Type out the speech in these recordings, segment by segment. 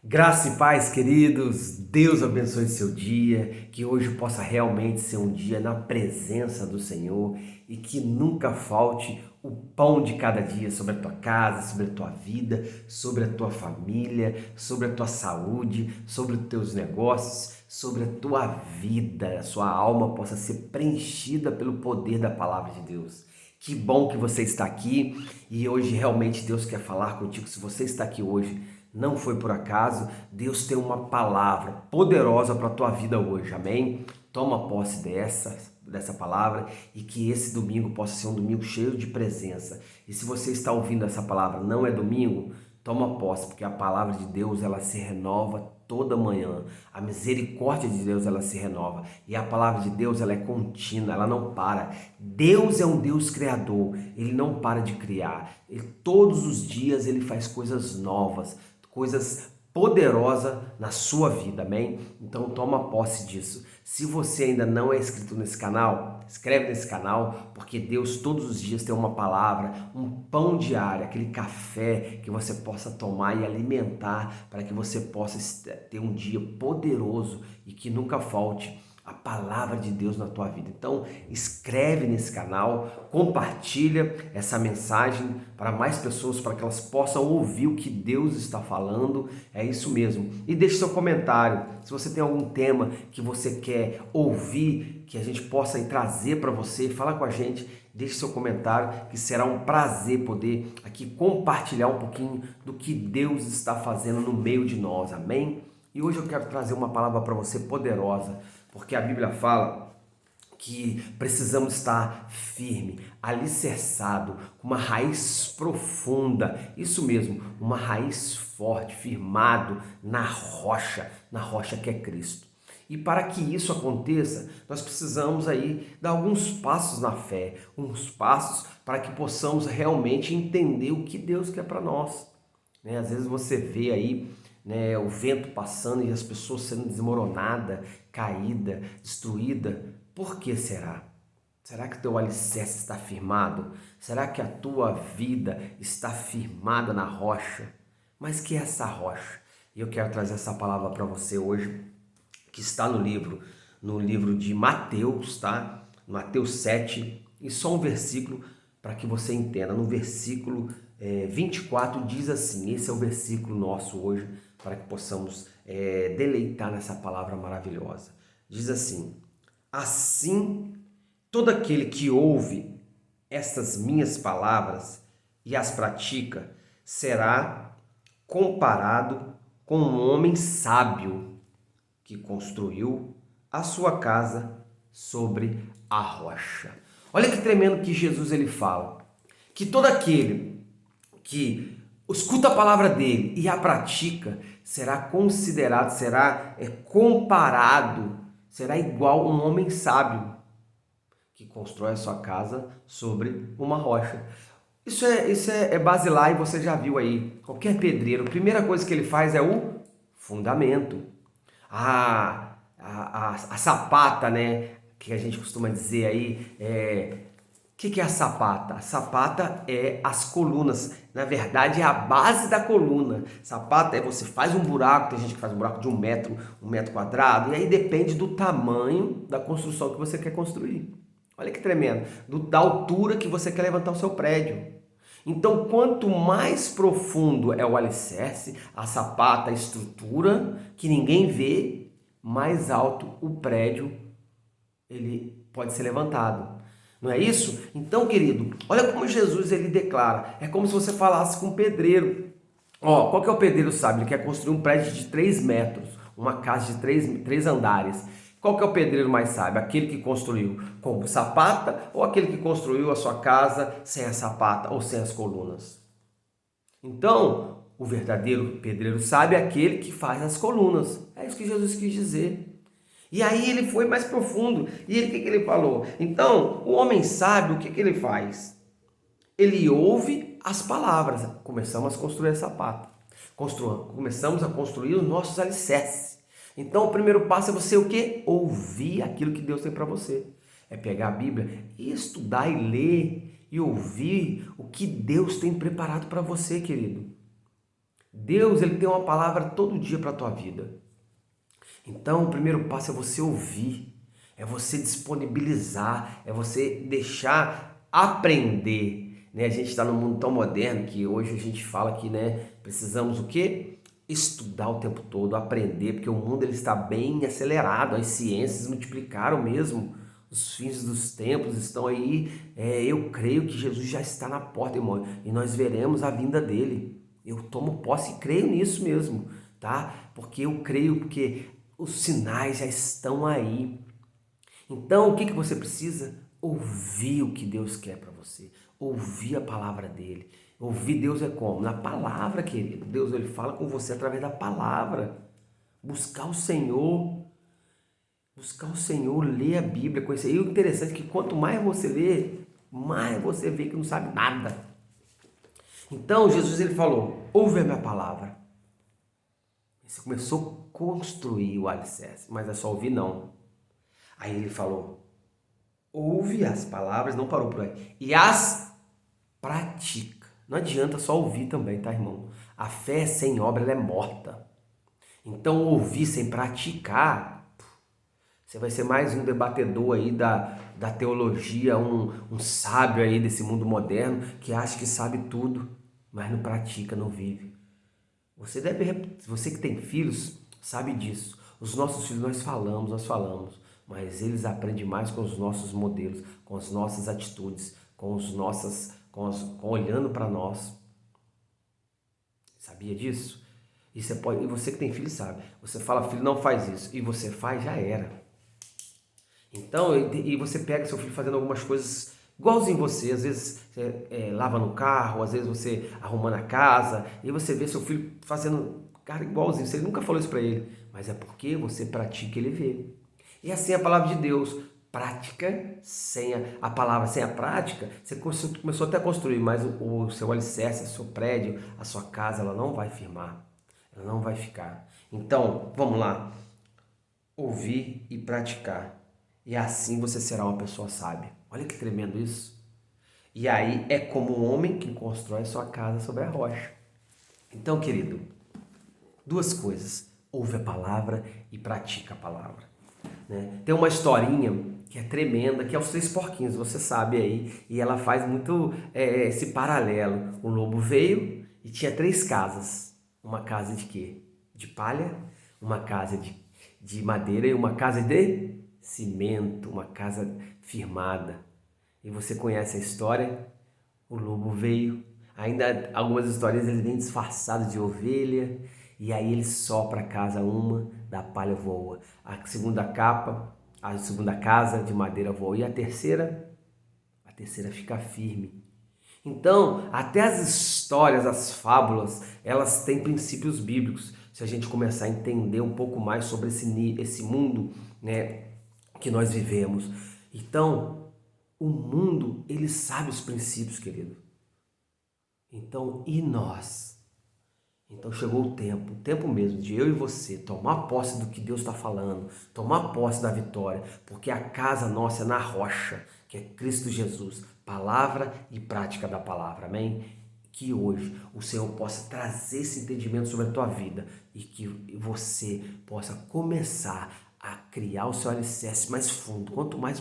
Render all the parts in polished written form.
Graça e paz, queridos. Deus abençoe seu dia, que hoje possa realmente ser um dia na presença do Senhor e que nunca falte o pão de cada dia sobre a tua casa, sobre a tua vida, sobre a tua família, sobre a tua saúde, sobre os teus negócios, sobre a tua vida. A sua alma possa ser preenchida pelo poder da palavra de Deus. Que bom que você está aqui e hoje realmente Deus quer falar contigo. Se você está aqui hoje, não foi por acaso. Deus tem uma palavra poderosa para a tua vida hoje, amém? Toma posse dessa palavra e que esse domingo possa ser um domingo cheio de presença. E se você está ouvindo essa palavra, não é domingo, toma posse, porque a palavra de Deus ela se renova toda manhã. A misericórdia de Deus ela se renova e a palavra de Deus ela é contínua, ela não para. Deus é um Deus criador, ele não para de criar. Todos os dias ele faz coisas novas, coisas poderosas na sua vida, amém? Então toma posse disso. Se você ainda não é inscrito nesse canal, inscreve nesse canal, porque Deus todos os dias tem uma palavra, um pão diário, aquele café que você possa tomar e alimentar para que você possa ter um dia poderoso e que nunca falte a palavra de Deus na tua vida. Então, inscreve nesse canal, compartilha essa mensagem para mais pessoas, para que elas possam ouvir o que Deus está falando. É isso mesmo. E deixe seu comentário. Se você tem algum tema que você quer ouvir, que a gente possa trazer para você, fala com a gente. Deixe seu comentário, que será um prazer poder aqui compartilhar um pouquinho do que Deus está fazendo no meio de nós. Amém? E hoje eu quero trazer uma palavra para você poderosa, porque a Bíblia fala que precisamos estar firme, alicerçado, com uma raiz profunda, isso mesmo, uma raiz forte, firmado na rocha que é Cristo. E para que isso aconteça, nós precisamos aí dar alguns passos na fé, uns passos para que possamos realmente entender o que Deus quer para nós. Às vezes você vê aí, né, o vento passando e as pessoas sendo desmoronadas, caída, destruída. Por que será? Será que o teu alicerce está firmado? Será que a tua vida está firmada na rocha? Mas que é essa rocha? E eu quero trazer essa palavra para você hoje, que está no livro de Mateus, tá? Mateus 7, e só um versículo para que você entenda. No versículo 24 diz assim, esse é o versículo nosso hoje, para que possamos deleitar nessa palavra maravilhosa. Diz assim: assim, todo aquele que ouve estas minhas palavras e as pratica, será comparado com um homem sábio que construiu a sua casa sobre a rocha. Olha que tremendo que Jesus ele fala, que todo aquele que escuta a palavra dele e a pratica será considerado, será comparado, será igual a um homem sábio que constrói a sua casa sobre uma rocha. Isso é basilar e você já viu aí. Qualquer pedreiro, a primeira coisa que ele faz é o fundamento. A sapata, né? Que a gente costuma dizer aí, o que é a sapata? A sapata é as colunas, na verdade é a base da coluna. Sapata é você faz um buraco, tem gente que faz um buraco de um metro quadrado, e aí depende do tamanho da construção que você quer construir. Olha que tremendo, da altura que você quer levantar o seu prédio. Então, quanto mais profundo é o alicerce, a sapata, a estrutura, que ninguém vê, mais alto o prédio ele pode ser levantado. Não é isso? Então, querido, olha como Jesus ele declara. É como se você falasse com um pedreiro. Qual que é o pedreiro sábio? Ele quer construir um prédio de 3 metros, uma casa de 3 andares. Qual que é o pedreiro mais sábio? Aquele que construiu com sapata ou aquele que construiu a sua casa sem a sapata ou sem as colunas? Então, o verdadeiro pedreiro sábio é aquele que faz as colunas. É isso que Jesus quis dizer. E aí ele foi mais profundo. E o que ele falou? Então, o homem sábio, o que ele faz? Ele ouve as palavras. Começamos a construir a sapata. Começamos a construir os nossos alicerces. Então, o primeiro passo é você o quê? Ouvir aquilo que Deus tem para você. É pegar a Bíblia e estudar e ler e ouvir o que Deus tem preparado para você, querido. Deus, ele tem uma palavra todo dia para a tua vida. Então, o primeiro passo é você ouvir, é você disponibilizar, é você deixar aprender. Né? A gente está num mundo tão moderno que hoje a gente fala que, né, precisamos o quê? Estudar o tempo todo, aprender, porque o mundo ele está bem acelerado, as ciências multiplicaram mesmo, os fins dos tempos estão aí. Eu creio que Jesus já está na porta, irmão, e nós veremos a vinda dele. Eu tomo posse e creio nisso mesmo, tá? Porque eu creio, porque os sinais já estão aí. Então, o que você precisa? Ouvir o que Deus quer para você. Ouvir a palavra dele. Ouvir Deus é como? Na palavra, querido. Deus, ele fala com você através da palavra. Buscar o Senhor. Buscar o Senhor, ler a Bíblia, conhecer. E o interessante é que quanto mais você lê, mais você vê que não sabe nada. Então, Jesus, ele falou, ouve a minha palavra. Você começou a construir o alicerce, mas é só ouvir não. Aí ele falou, ouve as palavras, não parou por aí, e as pratica. Não adianta só ouvir também, tá, irmão? A fé sem obra, ela é morta. Então, ouvir sem praticar, você vai ser mais um debatedor aí da teologia, um sábio aí desse mundo moderno, que acha que sabe tudo, mas não pratica, não vive. Você que tem filhos, sabe disso. Os nossos filhos nós falamos, mas eles aprendem mais com os nossos modelos, com as nossas atitudes, olhando para nós. Sabia disso? E você que tem filho sabe. Você fala, filho, não faz isso, e você faz, já era. Então, e você pega seu filho fazendo algumas coisas igualzinho você, às vezes você lava no carro, às vezes você arrumando a casa, e você vê seu filho fazendo, cara, igualzinho, você nunca falou isso para ele, mas é porque você pratica, ele vê. E assim é a palavra de Deus, prática sem a palavra, sem a prática, você começou até a construir, mas o seu alicerce, o seu prédio, a sua casa, ela não vai firmar, ela não vai ficar. Então, vamos lá, ouvir e praticar. E assim você será uma pessoa sábia. Olha que tremendo isso. E aí é como um homem que constrói sua casa sobre a rocha. Então, querido, duas coisas. Ouve a palavra e pratica a palavra. Né? Tem uma historinha que é tremenda, que é os três porquinhos, você sabe aí. E ela faz muito esse paralelo. O lobo veio e tinha três casas. Uma casa de quê? De palha, uma casa de madeira e uma casa de cimento, uma casa firmada. E você conhece a história? O lobo veio, ainda algumas histórias ele vem disfarçado de ovelha, e aí ele sopra a casa uma, da palha voa. A segunda casa de madeira voa, e a terceira fica firme. Então, até as histórias, as fábulas, elas têm princípios bíblicos. Se a gente começar a entender um pouco mais sobre esse mundo, né, que nós vivemos. Então, o mundo, ele sabe os princípios, querido. Então, e nós? Então chegou o tempo mesmo de eu e você tomar posse do que Deus está falando, tomar posse da vitória, porque a casa nossa é na rocha, que é Cristo Jesus, palavra e prática da palavra, amém? Que hoje o Senhor possa trazer esse entendimento sobre a tua vida e que você possa começar a criar o seu alicerce mais fundo. Quanto mais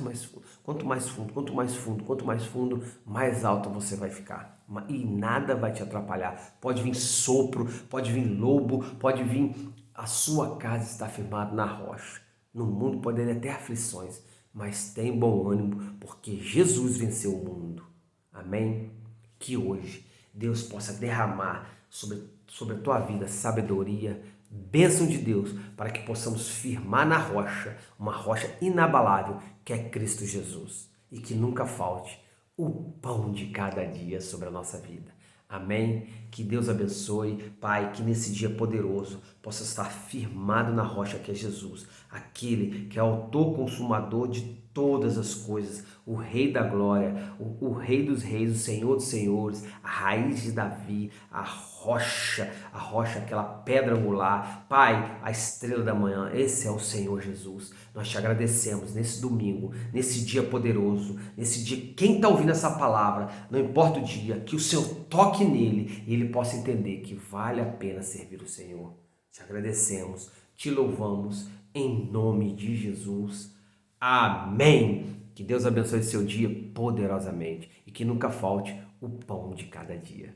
fundo, mais alto você vai ficar. E nada vai te atrapalhar. Pode vir sopro, pode vir lobo, pode vir... A sua casa está firmada na rocha. No mundo poderá ter aflições, mas tem bom ânimo, porque Jesus venceu o mundo. Amém? Que hoje Deus possa derramar sobre a tua vida sabedoria, bênção de Deus, para que possamos firmar na rocha, uma rocha inabalável, que é Cristo Jesus. E que nunca falte o pão de cada dia sobre a nossa vida. Amém? Que Deus abençoe, Pai, que nesse dia poderoso possa estar firmado na rocha que é Jesus, aquele que é autor consumador de todas as coisas, o Rei da Glória, o Rei dos Reis, o Senhor dos Senhores, a raiz de Davi, a rocha, aquela pedra angular, Pai, a estrela da manhã, esse é o Senhor Jesus. Nós te agradecemos nesse domingo, nesse dia poderoso, nesse dia, quem está ouvindo essa palavra, não importa o dia, que o Senhor toque nele e ele possa entender que vale a pena servir o Senhor. Te agradecemos, te louvamos, em nome de Jesus. Amém. Que Deus abençoe seu dia poderosamente e que nunca falte o pão de cada dia.